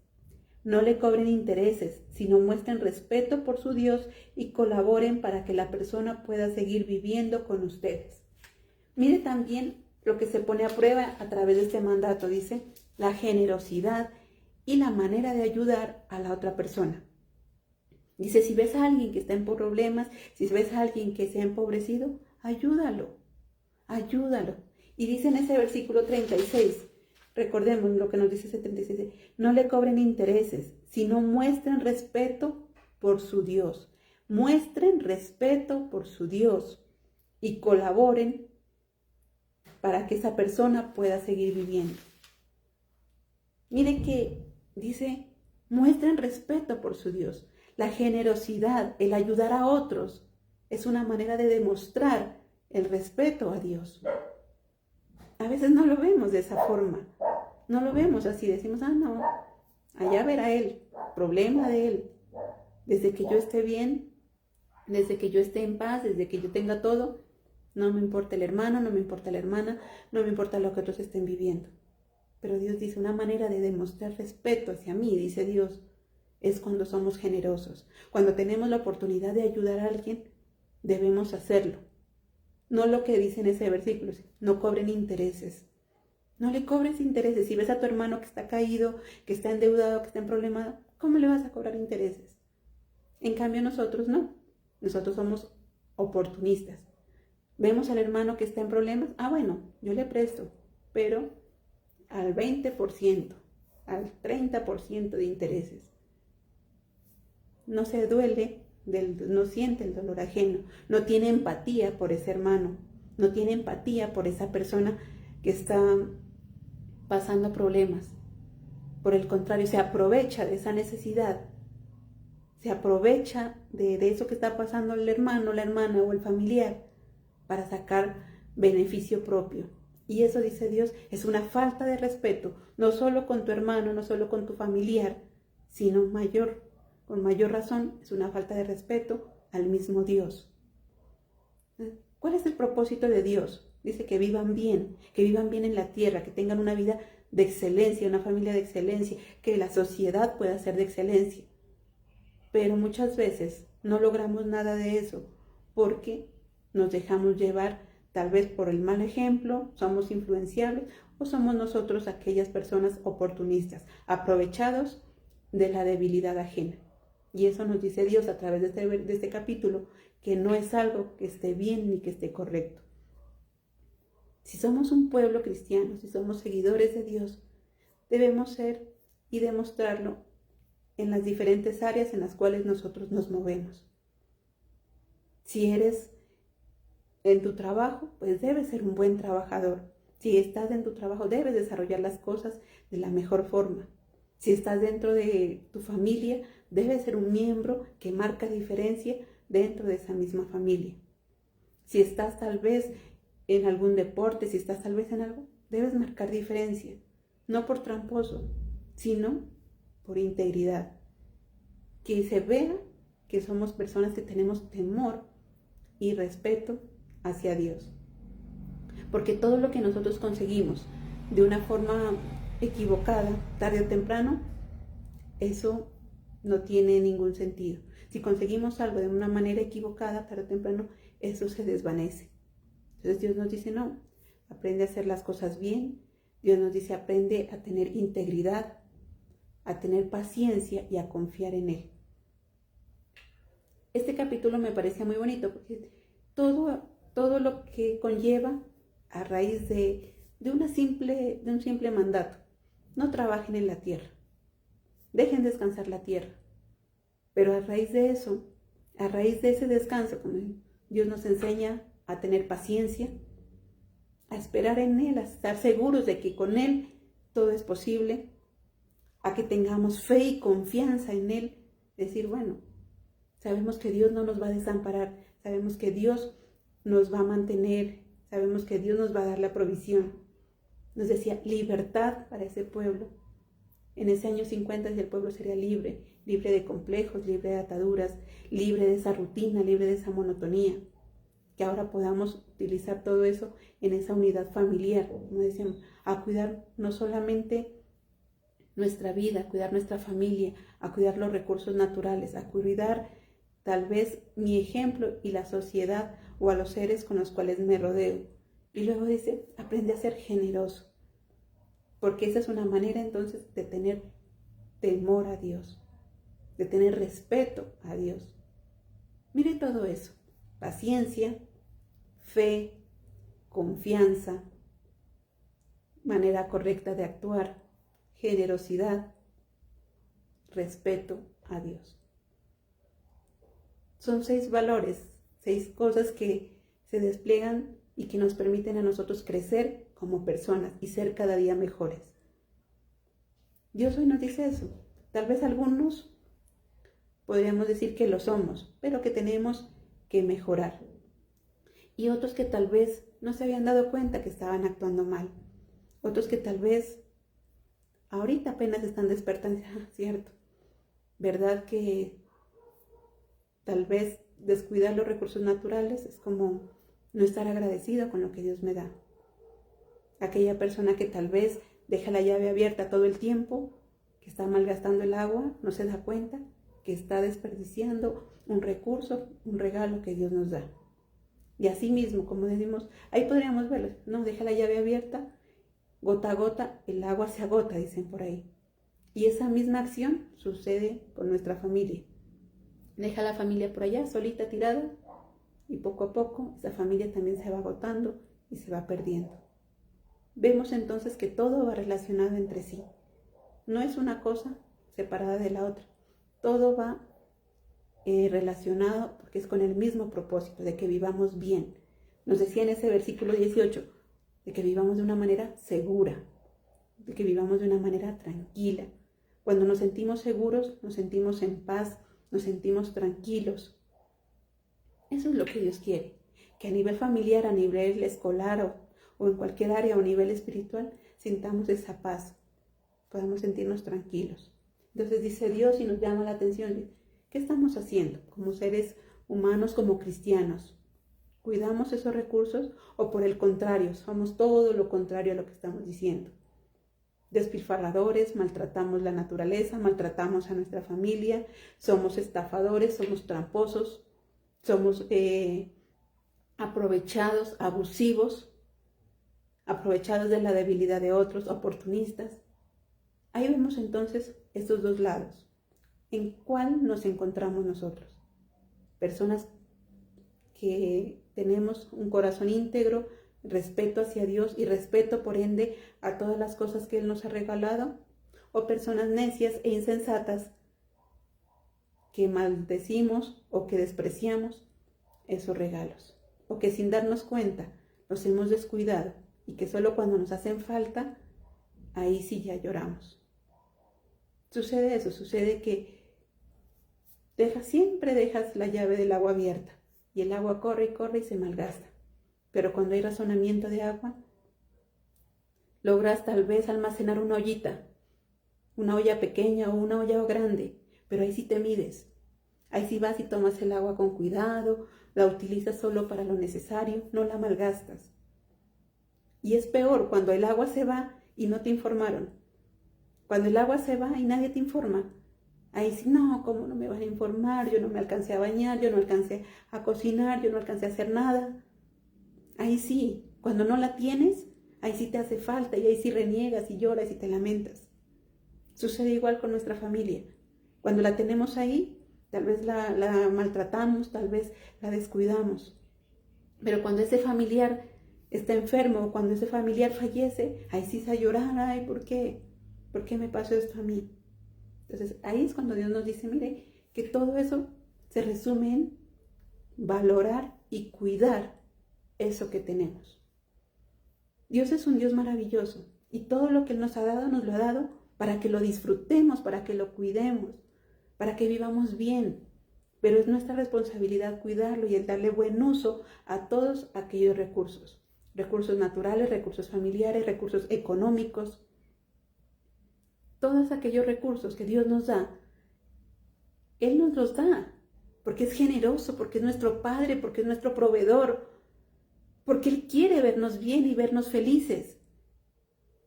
No le cobren intereses, sino muestren respeto por su Dios y colaboren para que la persona pueda seguir viviendo con ustedes. Mire también lo que se pone a prueba a través de este mandato, dice, la generosidad y la manera de ayudar a la otra persona. Dice, si ves a alguien que está en problemas, si ves a alguien que se ha empobrecido, ayúdalo. Y dice en ese versículo 36, recordemos lo que nos dice ese 36, no le cobren intereses, sino muestren respeto por su Dios. Muestren respeto por su Dios y colaboren para que esa persona pueda seguir viviendo. Mire que dice, muestren respeto por su Dios. La generosidad, el ayudar a otros, es una manera de demostrar el respeto a Dios. A veces no lo vemos de esa forma. No lo vemos así. Decimos, no, allá verá él, problema de él. Desde que yo esté bien, desde que yo esté en paz, desde que yo tenga todo, no me importa el hermano, no me importa la hermana, no me importa lo que otros estén viviendo. Pero Dios dice, una manera de demostrar respeto hacia mí, dice Dios, es cuando somos generosos. Cuando tenemos la oportunidad de ayudar a alguien, debemos hacerlo. No lo que dice en ese versículo, no cobren intereses. No le cobres intereses. Si ves a tu hermano que está caído, que está endeudado, que está en problema, ¿cómo le vas a cobrar intereses? En cambio nosotros no. Nosotros somos oportunistas. Vemos al hermano que está en problemas, bueno, yo le presto, pero al 20%, al 30% de intereses. No se duele, no siente el dolor ajeno, no tiene empatía por ese hermano, no tiene empatía por esa persona que está pasando problemas. Por el contrario, se aprovecha de esa necesidad, se aprovecha de eso que está pasando el hermano, la hermana o el familiar para sacar beneficio propio. Y eso, dice Dios, es una falta de respeto, no solo con tu hermano, no solo con tu familiar, sino con mayor razón, es una falta de respeto al mismo Dios. ¿Cuál es el propósito de Dios? Dice que vivan bien en la tierra, que tengan una vida de excelencia, una familia de excelencia, que la sociedad pueda ser de excelencia. Pero muchas veces no logramos nada de eso porque nos dejamos llevar tal vez por el mal ejemplo, somos influenciables o somos nosotros aquellas personas oportunistas, aprovechados de la debilidad ajena. Y eso nos dice Dios a través de este capítulo, que no es algo que esté bien ni que esté correcto. Si somos un pueblo cristiano, si somos seguidores de Dios, debemos ser y demostrarlo en las diferentes áreas en las cuales nosotros nos movemos. Si eres en tu trabajo, pues debes ser un buen trabajador. Si estás en tu trabajo, debes desarrollar las cosas de la mejor forma. Si estás dentro de tu familia, debes ser un miembro que marca diferencia dentro de esa misma familia. Si estás tal vez en algún deporte, si estás tal vez en algo, debes marcar diferencia. No por tramposo, sino por integridad. Que se vea que somos personas que tenemos temor y respeto hacia Dios. Porque todo lo que nosotros conseguimos de una forma equivocada, tarde o temprano, eso no tiene ningún sentido. Si conseguimos algo de una manera equivocada, tarde o temprano, eso se desvanece. Entonces Dios nos dice, no, aprende a hacer las cosas bien. Dios nos dice, aprende a tener integridad, a tener paciencia y a confiar en Él. Este capítulo me parecía muy bonito porque todo lo que conlleva a raíz de un simple mandato. No trabajen en la tierra. Dejen descansar la tierra. Pero a raíz de eso, a raíz de ese descanso, Dios nos enseña a tener paciencia, a esperar en Él, a estar seguros de que con Él todo es posible, a que tengamos fe y confianza en Él. Decir, bueno, sabemos que Dios no nos va a desamparar, sabemos que Dios nos va a mantener, sabemos que Dios nos va a dar la provisión. Nos decía, libertad para ese pueblo. En ese año 50 el pueblo sería libre de complejos, libre de ataduras, libre de esa rutina, libre de esa monotonía. Que ahora podamos utilizar todo eso en esa unidad familiar, como decíamos, a cuidar no solamente nuestra vida, a cuidar nuestra familia, a cuidar los recursos naturales, a cuidar tal vez mi ejemplo y la sociedad o a los seres con los cuales me rodeo. Y luego dice, aprende a ser generoso, porque esa es una manera entonces de tener temor a Dios, de tener respeto a Dios. Mire todo eso, paciencia, fe, confianza, manera correcta de actuar, generosidad, respeto a Dios. Son 6 valores, 6 cosas que se despliegan y que nos permiten a nosotros crecer como personas y ser cada día mejores. Dios hoy nos dice eso. Tal vez algunos podríamos decir que lo somos, pero que tenemos que mejorar. Y otros que tal vez no se habían dado cuenta que estaban actuando mal. Otros que tal vez ahorita apenas están despertando, cierto, ¿verdad? Que tal vez descuidar los recursos naturales es como no estar agradecido con lo que Dios me da. Aquella persona que tal vez deja la llave abierta todo el tiempo, que está malgastando el agua, no se da cuenta que está desperdiciando un recurso, un regalo que Dios nos da. Y así mismo, como decimos, ahí podríamos verlo, no, deja la llave abierta, gota a gota, el agua se agota, dicen por ahí. Y esa misma acción sucede con nuestra familia. Deja la familia por allá, solita, tirada, y poco a poco esa familia también se va agotando y se va perdiendo. Vemos entonces que todo va relacionado entre sí. No es una cosa separada de la otra. Todo va relacionado porque es con el mismo propósito de que vivamos bien. Nos decía en ese versículo 18, de que vivamos de una manera segura, de que vivamos de una manera tranquila. Cuando nos sentimos seguros, nos sentimos en paz, nos sentimos tranquilos. Eso es lo que Dios quiere, que a nivel familiar, a nivel escolar o en cualquier área o nivel espiritual, sintamos esa paz, podamos sentirnos tranquilos. Entonces dice Dios y nos llama la atención, ¿qué estamos haciendo como seres humanos, como cristianos? ¿Cuidamos esos recursos o por el contrario, somos todo lo contrario a lo que estamos diciendo? Despilfarradores, maltratamos la naturaleza, maltratamos a nuestra familia, somos estafadores, somos tramposos, somos aprovechados, abusivos, aprovechados de la debilidad de otros, oportunistas. Ahí vemos entonces estos dos lados. ¿En cuál nos encontramos nosotros? Personas que tenemos un corazón íntegro, respeto hacia Dios y respeto por ende a todas las cosas que Él nos ha regalado, o personas necias e insensatas que maldecimos o que despreciamos esos regalos, o que sin darnos cuenta los hemos descuidado y que solo cuando nos hacen falta, ahí sí ya lloramos. Sucede eso, sucede que siempre dejas la llave del agua abierta y el agua corre y corre y se malgasta. Pero cuando hay razonamiento de agua, logras tal vez almacenar una ollita, una olla pequeña o una olla grande, pero ahí sí te mides. Ahí sí vas y tomas el agua con cuidado, la utilizas solo para lo necesario, no la malgastas. Y es peor cuando el agua se va y no te informaron. Cuando el agua se va y nadie te informa. Ahí sí, no, ¿cómo no me van a informar? Yo no me alcancé a bañar, yo no alcancé a cocinar, yo no alcancé a hacer nada. Ahí sí, cuando no la tienes, ahí sí te hace falta y ahí sí reniegas y lloras y te lamentas. Sucede igual con nuestra familia. Cuando la tenemos ahí, tal vez la maltratamos, tal vez la descuidamos. Pero cuando ese familiar está enfermo, cuando ese familiar fallece, ahí sí se llorar, ay, ¿por qué? ¿Por qué me pasó esto a mí? Entonces ahí es cuando Dios nos dice, mire, que todo eso se resume en valorar y cuidar eso que tenemos. Dios es un Dios maravilloso y todo lo que Él nos ha dado, nos lo ha dado para que lo disfrutemos, para que lo cuidemos, para que vivamos bien. Pero es nuestra responsabilidad cuidarlo y el darle buen uso a todos aquellos recursos. Recursos naturales, recursos familiares, recursos económicos. Todos aquellos recursos que Dios nos da, Él nos los da, porque es generoso, porque es nuestro Padre, porque es nuestro proveedor, porque Él quiere vernos bien y vernos felices.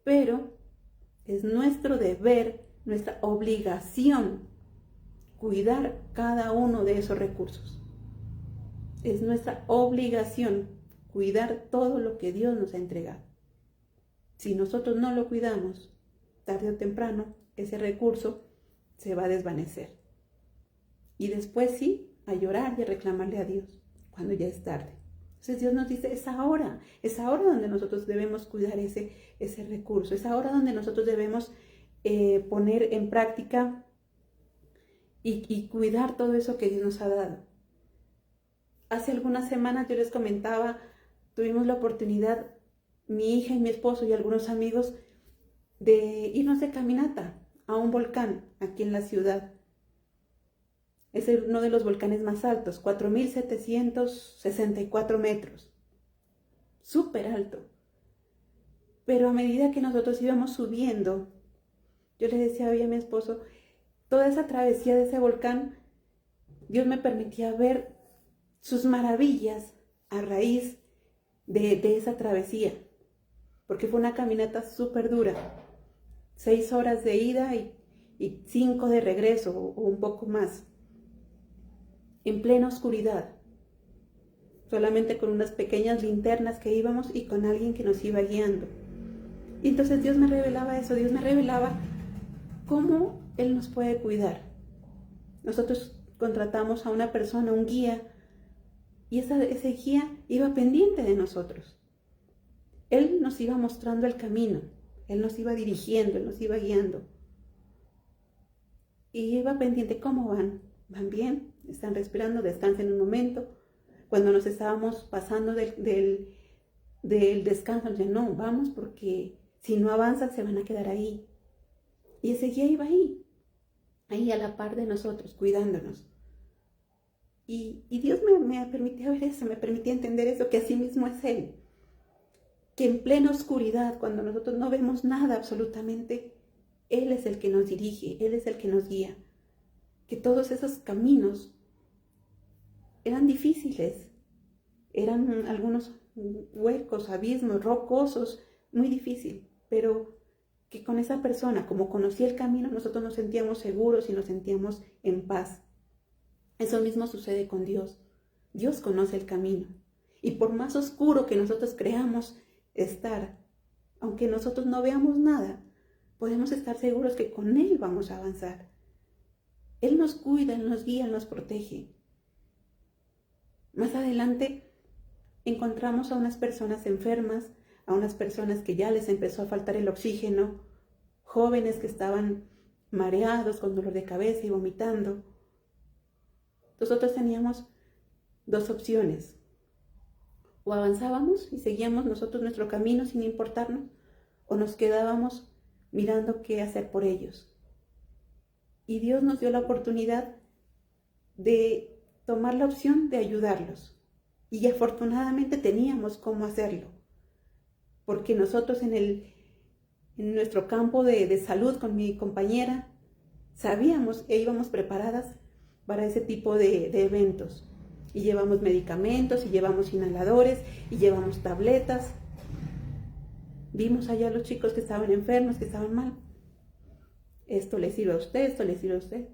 Pero es nuestro deber, nuestra obligación, cuidar cada uno de esos recursos. Es nuestra obligación cuidar todo lo que Dios nos ha entregado. Si nosotros no lo cuidamos, tarde o temprano, ese recurso se va a desvanecer. Y después sí, a llorar y a reclamarle a Dios, cuando ya es tarde. Entonces Dios nos dice, es ahora donde nosotros debemos cuidar ese recurso, es ahora donde nosotros debemos poner en práctica y cuidar todo eso que Dios nos ha dado. Hace algunas semanas yo les comentaba, tuvimos la oportunidad, mi hija y mi esposo y algunos amigos, de irnos de caminata a un volcán aquí en la ciudad. Es uno de los volcanes más altos, 4.764 metros. Súper alto. Pero a medida que nosotros íbamos subiendo, yo le decía a mi esposo, toda esa travesía de ese volcán, Dios me permitía ver sus maravillas a raíz de esa travesía. Porque fue una caminata súper dura. 6 horas de ida y 5 de regreso o un poco más. En plena oscuridad. Solamente con unas pequeñas linternas que íbamos y con alguien que nos iba guiando. Y entonces Dios me revelaba eso, Dios me revelaba cómo Él nos puede cuidar. Nosotros contratamos a una persona, un guía, y ese guía iba pendiente de nosotros. Él nos iba mostrando el camino, Él nos iba dirigiendo, Él nos iba guiando. Y iba pendiente, ¿cómo van? ¿Van bien? ¿Están respirando? Descansen un momento. Cuando nos estábamos pasando del descanso, ya no, vamos porque si no avanzan se van a quedar ahí. Y ese guía iba ahí a la par de nosotros, cuidándonos. Y Dios me permitía ver eso, me permitía entender eso, que así mismo es Él. Que en plena oscuridad, cuando nosotros no vemos nada absolutamente, Él es el que nos dirige, Él es el que nos guía. Que todos esos caminos eran difíciles, eran algunos huecos, abismos, rocosos, muy difícil, pero que con esa persona, como conocía el camino, nosotros nos sentíamos seguros y nos sentíamos en paz. Eso mismo sucede con Dios. Dios conoce el camino. Y por más oscuro que nosotros creamos estar, aunque nosotros no veamos nada, podemos estar seguros que con Él vamos a avanzar. Él nos cuida, Él nos guía, Él nos protege. Más adelante encontramos a unas personas enfermas, a unas personas que ya les empezó a faltar el oxígeno, jóvenes que estaban mareados con dolor de cabeza y vomitando. Nosotros teníamos dos opciones. O avanzábamos y seguíamos nosotros nuestro camino sin importarnos, o nos quedábamos mirando qué hacer por ellos. Y Dios nos dio la oportunidad de tomar la opción de ayudarlos. Y afortunadamente teníamos cómo hacerlo. Porque nosotros en nuestro campo de salud con mi compañera sabíamos e íbamos preparadas para ese tipo de eventos. Y llevamos medicamentos, y llevamos inhaladores, y llevamos tabletas. Vimos allá a los chicos que estaban enfermos, que estaban mal. Esto le sirve a usted, esto le sirve a usted.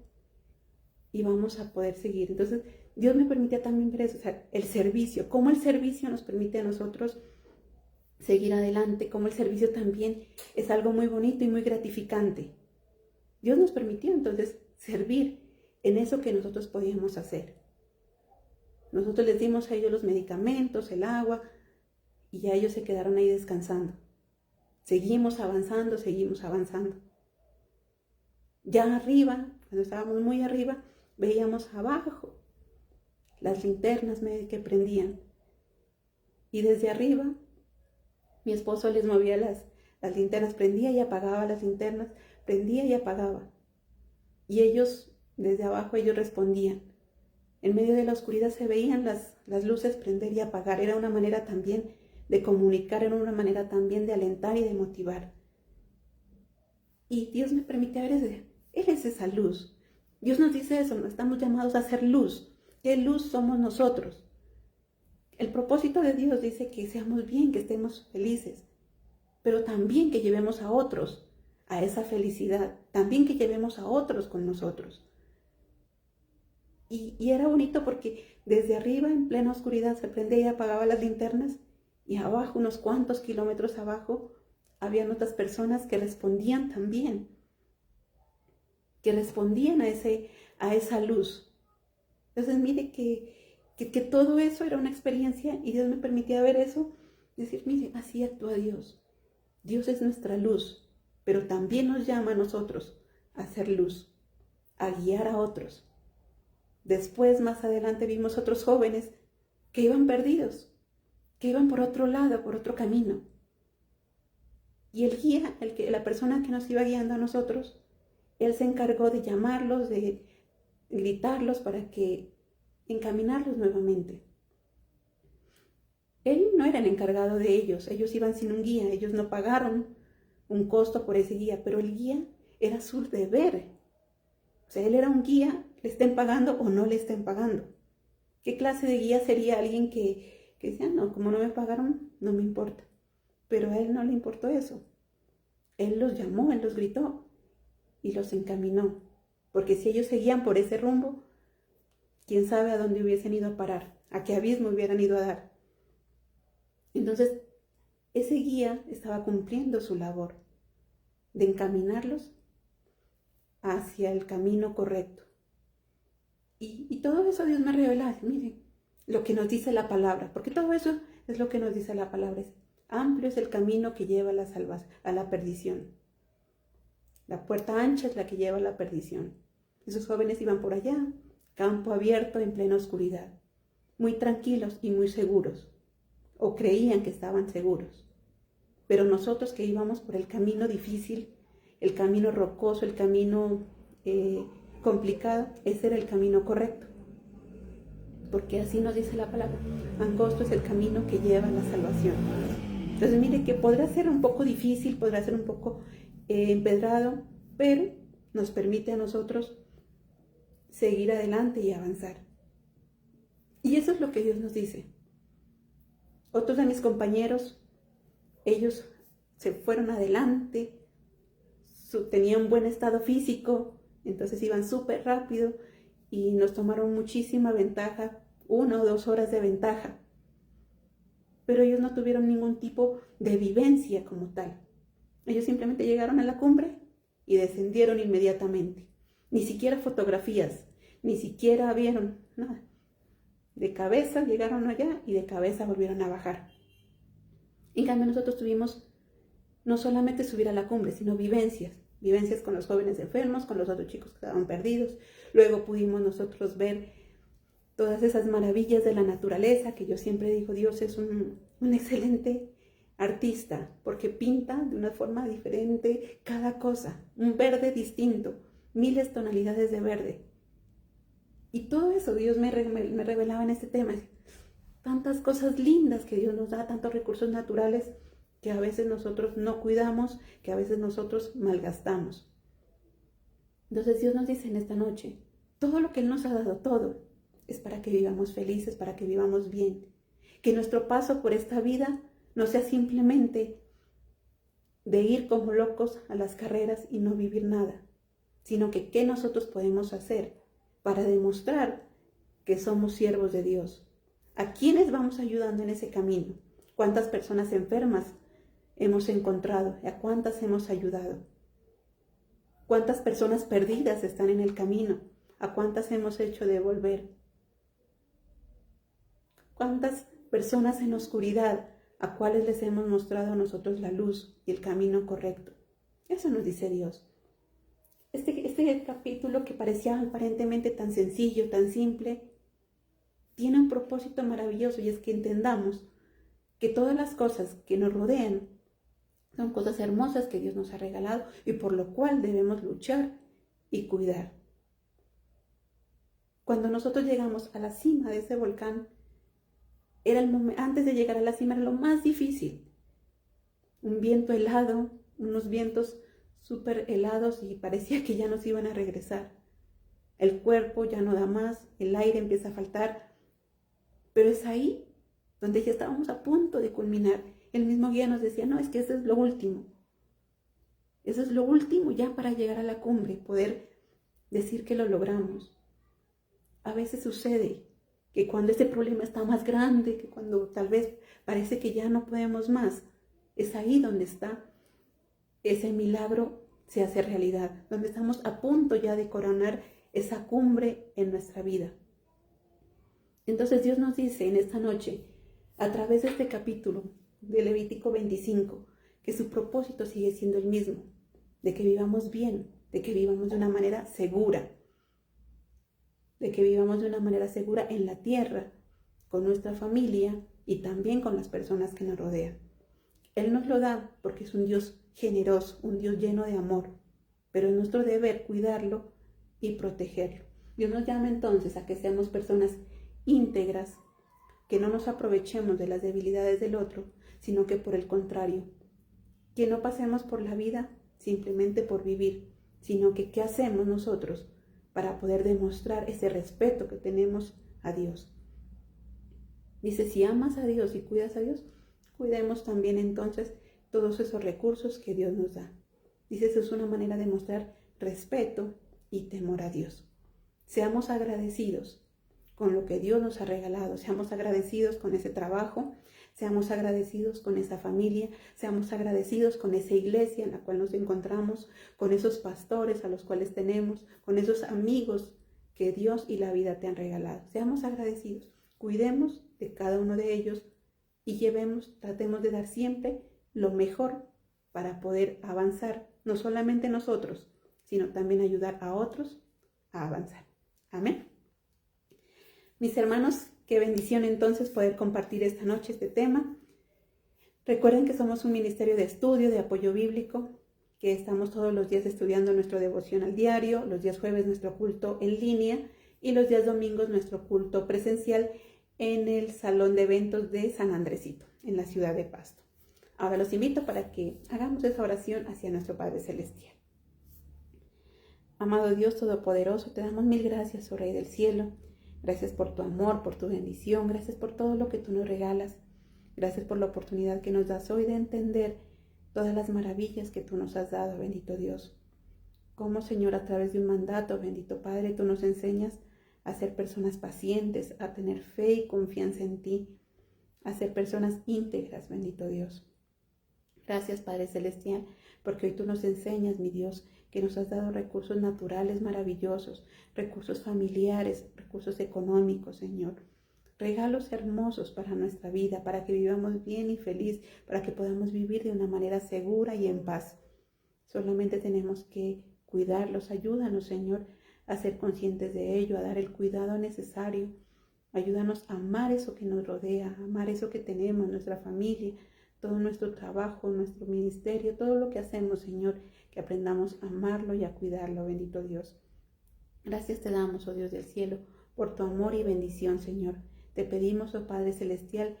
Y vamos a poder seguir. Entonces, Dios me permitía también ver eso, o sea, el servicio, cómo el servicio nos permite a nosotros seguir adelante, cómo el servicio también es algo muy bonito y muy gratificante. Dios nos permitió entonces servir en eso que nosotros podíamos hacer. Nosotros les dimos a ellos los medicamentos, el agua, y ya ellos se quedaron ahí descansando. Seguimos avanzando, seguimos avanzando. Ya arriba, cuando estábamos muy arriba, veíamos abajo las linternas que prendían. Y desde arriba, mi esposo les movía las linternas, prendía y apagaba las linternas, prendía y apagaba. Y ellos, desde abajo, ellos respondían. En medio de la oscuridad se veían las luces prender y apagar. Era una manera también de comunicar, era una manera también de alentar y de motivar. Y Dios me permite ver eso. Él es esa luz. Dios nos dice eso, no estamos llamados a ser luz. ¿Qué luz somos nosotros? El propósito de Dios dice que seamos bien, que estemos felices, pero también que llevemos a otros a esa felicidad, también que llevemos a otros con nosotros. Y era bonito porque desde arriba, en plena oscuridad, se prendía y apagaba las linternas, y abajo, unos cuantos kilómetros abajo, habían otras personas que respondían también, que respondían a esa luz. Entonces, mire que todo eso era una experiencia y Dios me permitía ver eso, decir, mire, así actúa Dios. Dios es nuestra luz, pero también nos llama a nosotros a hacer luz, a guiar a otros. Después, más adelante, vimos otros jóvenes que iban perdidos, que iban por otro lado, por otro camino. Y el guía, la persona que nos iba guiando a nosotros, él se encargó de llamarlos, de gritarlos para que encaminarlos nuevamente. Él no era el encargado de ellos iban sin un guía, ellos no pagaron un costo por ese guía, pero el guía era su deber. O sea, él era un guía, le estén pagando o no le estén pagando. ¿Qué clase de guía sería alguien que decía, no, como no me pagaron, no me importa? Pero a él no le importó eso. Él los llamó, él los gritó y los encaminó. Porque si ellos seguían por ese rumbo, quién sabe a dónde hubiesen ido a parar, a qué abismo hubieran ido a dar. Entonces, ese guía estaba cumpliendo su labor de encaminarlos hacia el camino correcto. Y todo eso Dios me revela, miren, lo que nos dice la palabra, porque todo eso es lo que nos dice la palabra. Amplio es el camino que lleva a la perdición. La puerta ancha es la que lleva a la perdición. Esos jóvenes iban por allá, campo abierto en plena oscuridad, muy tranquilos y muy seguros, o creían que estaban seguros. Pero nosotros que íbamos por el camino difícil, el camino rocoso, el camino complicado, ese era el camino correcto. porque así nos dice la palabra, angosto es el camino que lleva a la salvación. Entonces mire que podrá ser un poco difícil, podrá ser un poco empedrado, pero nos permite a nosotros seguir adelante y avanzar. Y eso es lo que Dios nos dice. Otros de mis compañeros, ellos se fueron adelante, tenían buen estado físico, entonces iban súper rápido y nos tomaron muchísima ventaja, 1 o 2 horas de ventaja. Pero ellos no tuvieron ningún tipo de vivencia como tal. Ellos simplemente llegaron a la cumbre y descendieron inmediatamente. Ni siquiera fotografías, ni siquiera vieron nada. De cabeza llegaron allá y de cabeza volvieron a bajar. En cambio nosotros tuvimos no solamente subir a la cumbre, sino vivencias con los jóvenes enfermos, con los otros chicos que estaban perdidos. Luego pudimos nosotros ver todas esas maravillas de la naturaleza, que yo siempre digo, Dios es un excelente artista, porque pinta de una forma diferente cada cosa, un verde distinto, miles de tonalidades de verde. Y todo eso Dios me revelaba en este tema. Tantas cosas lindas que Dios nos da, tantos recursos naturales que a veces nosotros no cuidamos, que a veces nosotros malgastamos. Entonces Dios nos dice en esta noche, todo lo que Él nos ha dado, todo, es para que vivamos felices, para que vivamos bien. Que nuestro paso por esta vida no sea simplemente de ir como locos a las carreras y no vivir nada, sino que qué nosotros podemos hacer para demostrar que somos siervos de Dios. ¿A quiénes vamos ayudando en ese camino? ¿Cuántas personas enfermas hemos encontrado? ¿A cuántas hemos ayudado? ¿Cuántas personas perdidas están en el camino? ¿A cuántas hemos hecho devolver? ¿Cuántas personas en oscuridad a cuáles les hemos mostrado a nosotros la luz y el camino correcto? Eso nos dice Dios. Este capítulo que parecía aparentemente tan sencillo, tan simple, tiene un propósito maravilloso, y es que entendamos que todas las cosas que nos rodean son cosas hermosas que Dios nos ha regalado y por lo cual debemos luchar y cuidar. Cuando nosotros llegamos a la cima de ese volcán, antes de llegar a la cima era lo más difícil. Un viento helado, unos vientos súper helados y parecía que ya nos iban a regresar. El cuerpo ya no da más, el aire empieza a faltar, pero es ahí donde ya estábamos a punto de culminar. El mismo guía nos decía, no, es que eso es lo último. Eso es lo último ya para llegar a la cumbre, poder decir que lo logramos. A veces sucede que cuando este problema está más grande, que cuando tal vez parece que ya no podemos más, es ahí donde está ese milagro, se hace realidad, donde estamos a punto ya de coronar esa cumbre en nuestra vida. Entonces Dios nos dice en esta noche, a través de este capítulo de Levítico 25, que su propósito sigue siendo el mismo, de que vivamos bien, de que vivamos de una manera segura, en la tierra, con nuestra familia y también con las personas que nos rodean. Él nos lo da porque es un Dios generoso, un Dios lleno de amor, pero es nuestro deber cuidarlo y protegerlo. Dios nos llama entonces a que seamos personas íntegras, que no nos aprovechemos de las debilidades del otro, sino que por el contrario, que no pasemos por la vida simplemente por vivir, sino que qué hacemos nosotros para poder demostrar ese respeto que tenemos a Dios. Dice, si amas a Dios y cuidas a Dios, cuidemos también entonces todos esos recursos que Dios nos da. Dice, eso es una manera de mostrar respeto y temor a Dios. Seamos agradecidos con lo que Dios nos ha regalado, seamos agradecidos con ese trabajo, seamos agradecidos con esa familia, seamos agradecidos con esa iglesia en la cual nos encontramos, con esos pastores a los cuales tenemos, con esos amigos que Dios y la vida te han regalado. Seamos agradecidos, cuidemos de cada uno de ellos y tratemos de dar siempre lo mejor para poder avanzar, no solamente nosotros, sino también ayudar a otros a avanzar. Amén. Mis hermanos, qué bendición entonces poder compartir esta noche este tema. Recuerden que somos un ministerio de estudio, de apoyo bíblico, que estamos todos los días estudiando nuestro devoción al diario, los días jueves nuestro culto en línea y los días domingos nuestro culto presencial en el Salón de Eventos de San Andresito, en la ciudad de Pasto. Ahora los invito para que hagamos esa oración hacia nuestro Padre Celestial. Amado Dios Todopoderoso, te damos mil gracias, oh Rey del Cielo. Gracias por tu amor, por tu bendición. Gracias por todo lo que tú nos regalas. Gracias por la oportunidad que nos das hoy de entender todas las maravillas que tú nos has dado, bendito Dios. Cómo, Señor, a través de un mandato, bendito Padre, tú nos enseñas a ser personas pacientes, a tener fe y confianza en ti, a ser personas íntegras, bendito Dios. Gracias, Padre Celestial, porque hoy tú nos enseñas, mi Dios, que nos has dado recursos naturales maravillosos, recursos familiares, recursos económicos, Señor. Regalos hermosos para nuestra vida, para que vivamos bien y feliz, para que podamos vivir de una manera segura y en paz. Solamente tenemos que cuidarlos. Ayúdanos, Señor, a ser conscientes de ello, a dar el cuidado necesario. Ayúdanos a amar eso que nos rodea, a amar eso que tenemos, nuestra familia, todo nuestro trabajo, nuestro ministerio, todo lo que hacemos, Señor, que aprendamos a amarlo y a cuidarlo, bendito Dios. Gracias te damos, oh Dios del cielo, por tu amor y bendición, Señor. Te pedimos, oh Padre Celestial,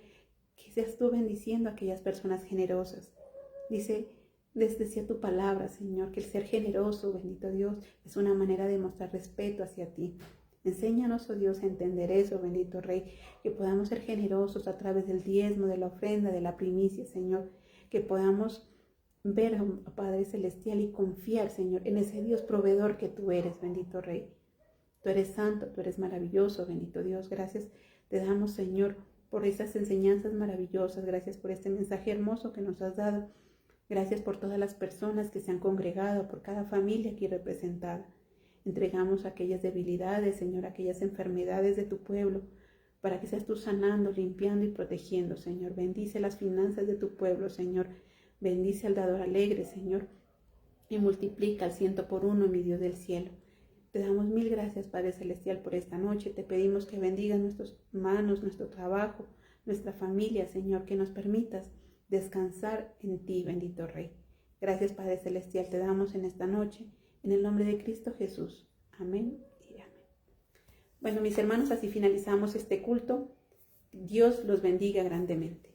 que seas tú bendiciendo a aquellas personas generosas. Decía tu palabra, Señor, que el ser generoso, bendito Dios, es una manera de mostrar respeto hacia ti. Enséñanos, oh Dios, a entender eso, bendito Rey, que podamos ser generosos a través del diezmo, de la ofrenda, de la primicia, Señor, que podamos ver, oh Padre Celestial, y confiar, Señor, en ese Dios proveedor que tú eres, bendito Rey. Tú eres santo, tú eres maravilloso, bendito Dios. Gracias te damos, Señor, por esas enseñanzas maravillosas. Gracias por este mensaje hermoso que nos has dado. Gracias por todas las personas que se han congregado, por cada familia aquí representada. Entregamos aquellas debilidades, Señor, aquellas enfermedades de tu pueblo, para que seas tú sanando, limpiando y protegiendo, Señor. Bendice las finanzas de tu pueblo, Señor. Bendice al dador alegre, Señor, y multiplica al 100 por 1, mi Dios del cielo. Te damos mil gracias, Padre Celestial, por esta noche. Te pedimos que bendigas nuestras manos, nuestro trabajo, nuestra familia, Señor, que nos permitas descansar en ti, bendito Rey. Gracias, Padre Celestial, te damos en esta noche, en el nombre de Cristo Jesús. Amén y amén. Bueno, mis hermanos, así finalizamos este culto. Dios los bendiga grandemente.